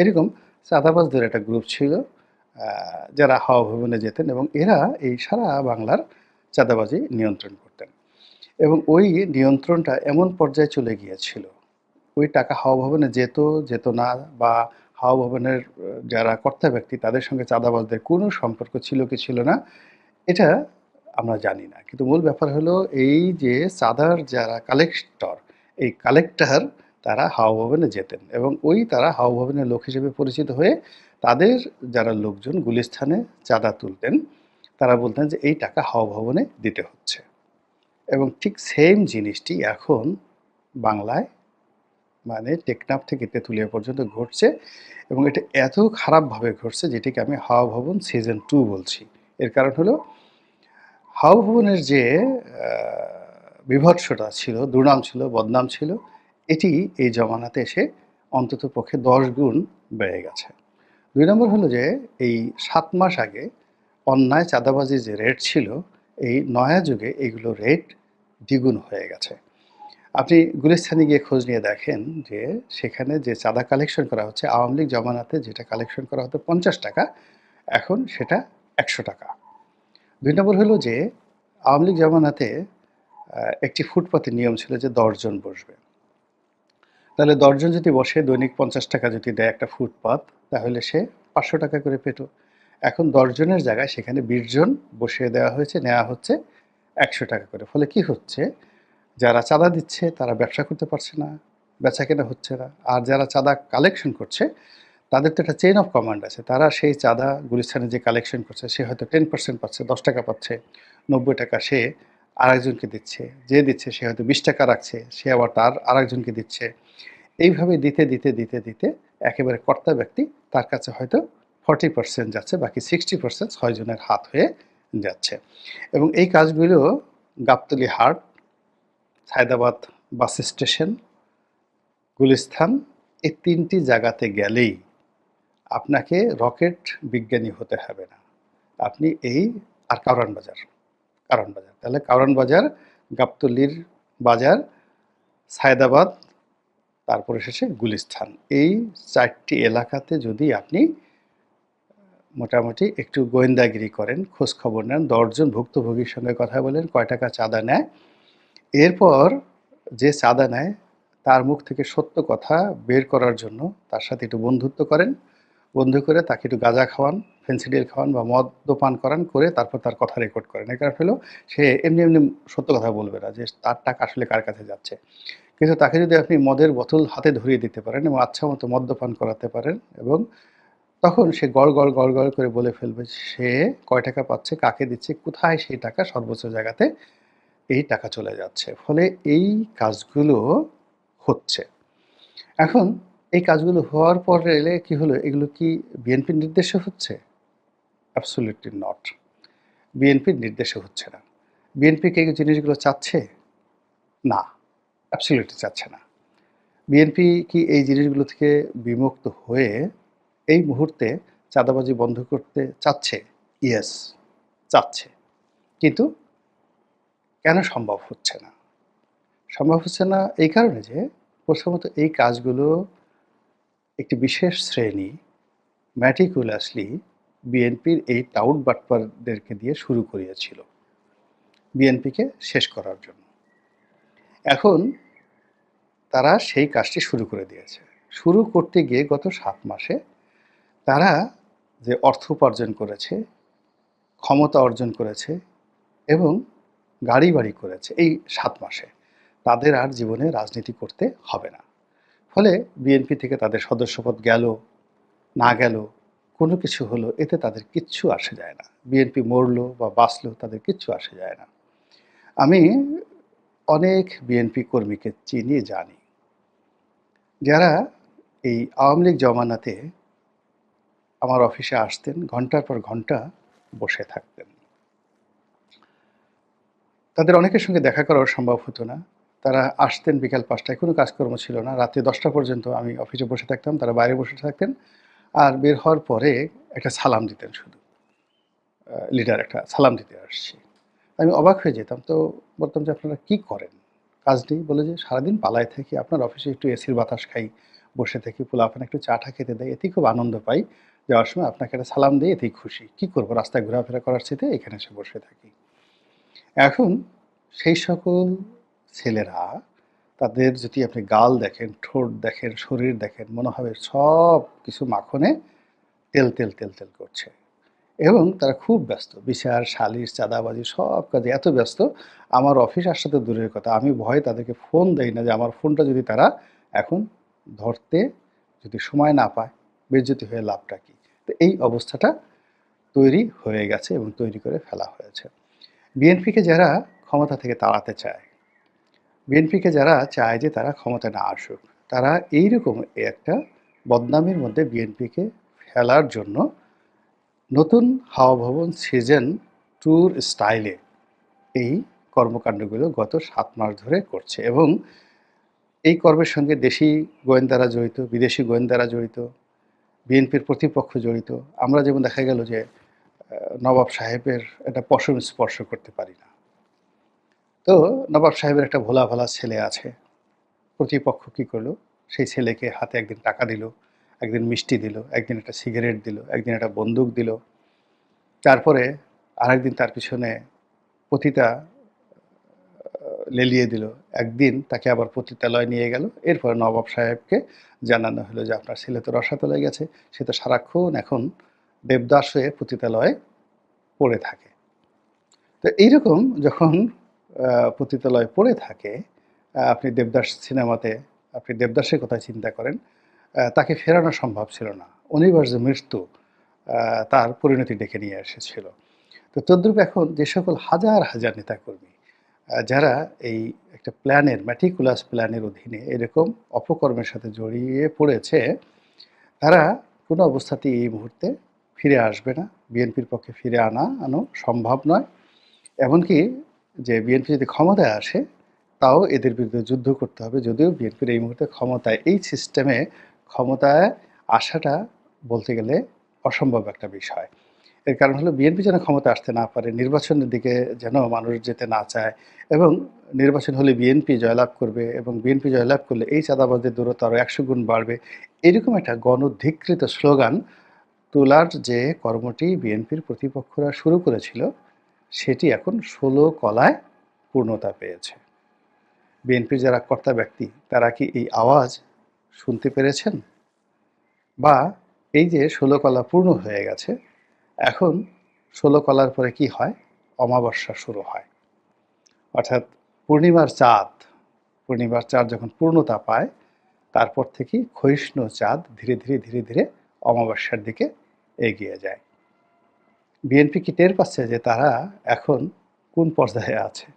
এরকম চাঁদাবাজদের একটা গ্রুপ ছিল যারা হাওয়া ভবনে যেতেন এবং এরা এই সারা বাংলার চাঁদাবাজি নিয়ন্ত্রণ করতেন এবং ওই নিয়ন্ত্রণটা এমন পর্যায়ে চলে গিয়েছিল ওই টাকা হাওয়া ভবনে যেত যেত না বা হাওয়া ভবনের যারা কর্তা ব্যক্তি তাদের সঙ্গে চাঁদাবাজদের কোনো সম্পর্ক ছিল কি ছিল না এটা আমরা জানি না। কিন্তু মূল ব্যাপার হলো এই যে চাঁদার যারা কালেক্টর, এই কালেক্টর তারা হাওয়া ভবনে যেতেন এবং ওই তারা হাওয়া ভবনের লোক হিসেবে পরিচিত হয়ে তাদের যারা লোকজন গুলিস্তানে চাঁদা তুলতেন, তারা বলতেন যে এই টাকা হাওয়া ভবনে দিতে হচ্ছে। এবং ঠিক সেম জিনিসটি এখন বাংলায় মানে টেকনাফ থেকে তেঁতুলিয়া পর্যন্ত ঘটছে এবং এটা এত খারাপভাবে ঘটছে যেটিকে আমি হাওয়া ভবন সিজন 2 বলছি। এর কারণ হলো হাওয়া ভবনের যে বিভৎসতা ছিল, দুর্নাম ছিল, বদনাম ছিল, এটি এই জমানাতে এসে অন্ততপক্ষে ১০ গুণ বেড়ে গেছে। ২ নম্বর হলো যে এই ৭ মাস আগে অন্যায় চাঁদাবাজির যে রেট ছিল, এই নয়া যুগে এগুলো রেট দ্বিগুণ হয়ে গেছে। আপনি গুলিস্তানে গিয়ে খোঁজ নিয়ে দেখেন যে সেখানে যে চাঁদা কালেকশন করা হচ্ছে, আওয়ামী লীগ জমানাতে যেটা কালেকশন করা হতো ৳৫০, এখন সেটা ৳১০০। ২ নম্বর হলো যে আওয়ামী লীগ জমানাতে একটি ফুটপাতের নিয়ম ছিল যে ১০ জন বসবে। তাহলে ১০ জন যদি বসে দৈনিক ৳৫০ যদি দেয় একটা ফুটপাত, তাহলে সে ৳৫০০ করে পেত। এখন ১০ জনের জায়গায় সেখানে ২০ জন বসিয়ে দেওয়া হয়েছে, নেওয়া হচ্ছে ৳১০০ করে। ফলে কি হচ্ছে? যারা চাঁদা দিচ্ছে তারা ব্যবসা করতে পারছে না, বেচাকেনা হচ্ছে না। আর যারা চাঁদা কালেকশন করছে তাদের তো একটা চেইন অফ কমান্ড আছে। তারা সেই চাঁদা গুলিস্তানে যে কালেকশন করছে সে হয়তো 10% পাচ্ছে, ৳১০ পাচ্ছে, ৳৯০ সে আরেকজনকে দিচ্ছে। যে দিচ্ছে সে হয়তো ৳২০ রাখছে, সে আবার তার আরেকজনকে দিচ্ছে। এইভাবে দিতে, দিতে, দিতে, দিতে একেবারে কর্তা ব্যক্তি তার কাছে হয়তো 40% যাচ্ছে, বাকি 60% ৬ জনের হাত হয়ে যাচ্ছে। এবং এই কাজগুলো গাবতলী হাট, সায়দাবাদ বাস স্টেশন, গুলিস্তান এই ৩ টি জায়গাতে গেলেই আপনাকে রকেট বিজ্ঞানী হতে হবে না। আপনি এই আর কারওয়ান বাজার, কারওয়ান বাজার। তাহলে কারওয়ান বাজার, গাবতলীর বাজার, সায়দাবাদ, তারপরে শেষে গুলিস্তান। এই ৪ টি এলাকাতে যদি আপনি মোটামুটি একটু গোয়েন্দাগিরি করেন, খোঁজ খবর নেন, ১০ জন ভুক্তভোগীর সঙ্গে কথা বলেন, কয় টাকা চাঁদা নেয়। এরপর যে চাঁদা নেয় তার মুখ থেকে সত্য কথা বের করার জন্য তার সাথে একটু বন্ধুত্ব করেন। বন্ধু করে তাকে একটু গাঁজা খাওয়ান, ফেনসিডিল খাওয়ান বা মদ্যপান করান, করে তারপর তার কথা রেকর্ড করেন। এর কারণ হলো সে এমনি, এমনি সত্য কথা বলবে না যে তার টাকা আসলে কার কাছে যাচ্ছে। কিন্তু তাকে যদি আপনি মদের বোতল হাতে ধরিয়ে দিতে পারেন এবং আচ্ছা মতো মদ্যপান করাতে পারেন এবং তখন সে গড়, গড়, গড়, গড় করে বলে ফেলবে সে কয় টাকা পাচ্ছে, কাকে দিচ্ছে, কোথায় সেই টাকা সর্বোচ্চ জায়গাতে এই টাকা চলে যাচ্ছে। ফলে এই কাজগুলো হচ্ছে। এখন এই কাজগুলো হওয়ার পরে এলে কি হলো? এগুলো কি বিএনপির নির্দেশে হচ্ছে? Absolutely not. বিএনপির নির্দেশে হচ্ছে না। বিএনপি কি এই জিনিসগুলো চাচ্ছে? না, অ্যাবসোলিউটলি চাচ্ছে না। বিএনপি কি এই জিনিসগুলো থেকে বিমুক্ত হয়ে এই মুহূর্তে চাঁদাবাজি বন্ধ করতে চাচ্ছে? ইয়েস, চাচ্ছে। কিন্তু কেন সম্ভব হচ্ছে না? সম্ভব হচ্ছে না এই কারণে যে প্রথমত এই কাজগুলো একটি বিশেষ শ্রেণী meticulously বিএনপির এই টাউট বাটপারদেরকে দিয়ে শুরু করিয়েছিল বিএনপিকে শেষ করার জন্য। এখন তারা সেই কাজটি শুরু করে দিয়েছে। শুরু করতে গিয়ে গত ৭ মাসে তারা যে অর্থ উপার্জন করেছে, ক্ষমতা অর্জন করেছে এবং গাড়ি বাড়ি করেছে এই ৭ মাসে, তাদের আর জীবনে রাজনীতি করতে হবে না। ফলে বিএনপি থেকে তাদের সদস্যপদ গেল, না গেল, কোনো কিছু হলো, এতে তাদের কিচ্ছু আসে যায় না। বিএনপি মরলো বা বাঁচলো তাদের কিচ্ছু আসে যায় না। আমি অনেক বিএনপি কর্মীকে চিনি, জানি, যারা এই আওয়ামী লীগ জমানাতে আমার অফিসে আসতেন, ঘন্টার পর ঘন্টা বসে থাকতেন। তাদের অনেকের সঙ্গে দেখা করাও সম্ভব হতো না। তারা আসতেন বিকাল ৫টায়, কোনো কাজকর্ম ছিল না। রাত্রি ১০টা পর্যন্ত আমি অফিসে বসে থাকতাম, তারা বাইরে বসে থাকতেন। আর বের হওয়ার পরে একটা সালাম দিতেন শুধু। লিডার একটা সালাম দিতে আসছি। আমি অবাক হয়ে যেতাম। তো বলতাম যে, "আপনারা কি করেন?" কাজ নেই। বলে যে, "সারাদিন পালায় থাকি। আপনার অফিসে একটু এসির বাতাস খাই, বসে থেকে পোলাপান একটু চাটা খেতে দেয়, এতেই খুব আনন্দ পাই। যাওয়ার সময় আপনাকে একটা সালাম দিয়ে এতেই খুশি। কি করব, রাস্তায় ঘোরাফেরা করার চেয়ে এখানে এসে বসে থাকি। এখন সেই সকল ছেলেরা, তাদের যদি আপনি গাল দেখেন, ঠোঁট দেখেন, শরীর দেখেন, মনে হবে সব কিছু মাখনে তেল, তেল, তেল, তেল করছে। এবং তারা খুব ব্যস্ত। বিচার, সালিশ, চাঁদাবাজি সব কাজে এত ব্যস্ত, আমার অফিস আসা তো দূরের কথা। আমি ভয়ে তাদেরকে ফোন দেই না যে আমার ফোনটা যদি তারা এখন ধরতে যদি সময় না পায়, বেইজ্জতি হয়ে লাভটা কী? তো এই অবস্থাটা তৈরি হয়ে গেছে এবং তৈরি করে ফেলা হয়েছে। বিএনপিকে যারা ক্ষমতা থেকে তাড়াতে চায়, বিএনপিকে যারা চায় যে তারা ক্ষমতায় না আসুক, তারা এইরকম একটা বদনামের মধ্যে বিএনপিকে ফেলার জন্য নতুন হাওয়া ভবন সিজন 2-র স্টাইলে এই কর্মকাণ্ডগুলো গত 7 মাস ধরে করছে। এবং এই কর্মের সঙ্গে দেশি গোয়েন্দারা জড়িত, বিদেশি গোয়েন্দারা জড়িত, বিএনপির প্রতিপক্ষ জড়িত। আমরা যেমন দেখা গেল যে নবাব সাহেবের একটা পশম স্পর্শ করতে পারি না। তো নবাব সাহেবের একটা ভোলা ভালা ছেলে আছে। প্রতিপক্ষ কী করলো? সেই ছেলেকে হাতে একদিন টাকা দিল, একদিন মিষ্টি দিল, একদিন একটা সিগারেট দিল, একদিন একটা বন্দুক দিল। তারপরে আরেকদিন তার পিছনে পতিতা লেলিয়ে দিল। একদিন তাকে আবার পতিতালয়ে নিয়ে গেল। এরপর নবাব সাহেবকে জানানো হলো যে আপনার ছেলে তো রসাতলে গেছে, সে তো সারাক্ষণ এখন দেবদাস হয়ে পতিতালয়ে পড়ে থাকে। তো এইরকম যখন পতিতালয়ে পড়ে থাকে, আপনি দেবদাস সিনেমাতে আপনি দেবদাসের কথা চিন্তা করেন, তাকে ফেরানো সম্ভব ছিল না। অনিবার্য মৃত্যু তার পরিণতি ডেকে নিয়ে এসেছিল। তো তদ্রূপ এখন যে সকল হাজার হাজার নেতাকর্মী যারা এই একটা প্ল্যানের, ম্যাটিকুলাস প্ল্যানের অধীনে এরকম অপকর্মের সাথে জড়িয়ে পড়েছে, তারা কোনো অবস্থাতেই এই মুহূর্তে ফিরে আসবে না। বিএনপির পক্ষে ফিরে আনো সম্ভব নয়। এমনকি যে বিএনপি যদি ক্ষমতায় আসে, তাও এদের বিরুদ্ধে যুদ্ধ করতে হবে। যদিও বিএনপির এই মুহূর্তে ক্ষমতায়, এই সিস্টেমে ক্ষমতায় আসাটা বলতে গেলে অসম্ভব একটা বিষয়। এর কারণ হলো বিএনপি যেন ক্ষমতায় আসতে না পারে, নির্বাচনের দিকে যেন মানুষ যেতে না চায়, এবং নির্বাচন হলে বিএনপি জয়লাভ করবে এবং বিএনপি জয়লাভ করলে এই চাঁদাবাজদের দূরত্ব আরও 100 গুণ বাড়বে। এরকম একটা গণধিকৃত স্লোগান তোলার যে কর্মটি বিএনপির প্রতিপক্ষরা শুরু করেছিল, সেটি এখন 16 কলায় পূর্ণতা পেয়েছে। বিএনপির যারা কর্তা ব্যক্তি, তারা কি এই আওয়াজ শুনতে পেরেছেন? বা এই যে 16 কলা পূর্ণ হয়ে গেছে, এখন 16 কলার পরে কি হয়? অমাবস্যা শুরু হয়। অর্থাৎ পূর্ণিমার চাঁদ যখন পূর্ণতা পায়, তারপর থেকেই ক্ষয়িষ্ণু চাঁদ ধীরে ধীরে ধীরে ধীরে অমাবস্যার দিকে এগিয়ে যায়। বিএনপি কি টের পাচ্ছে যে তারা এখন কোন পর্যায়ে আছে?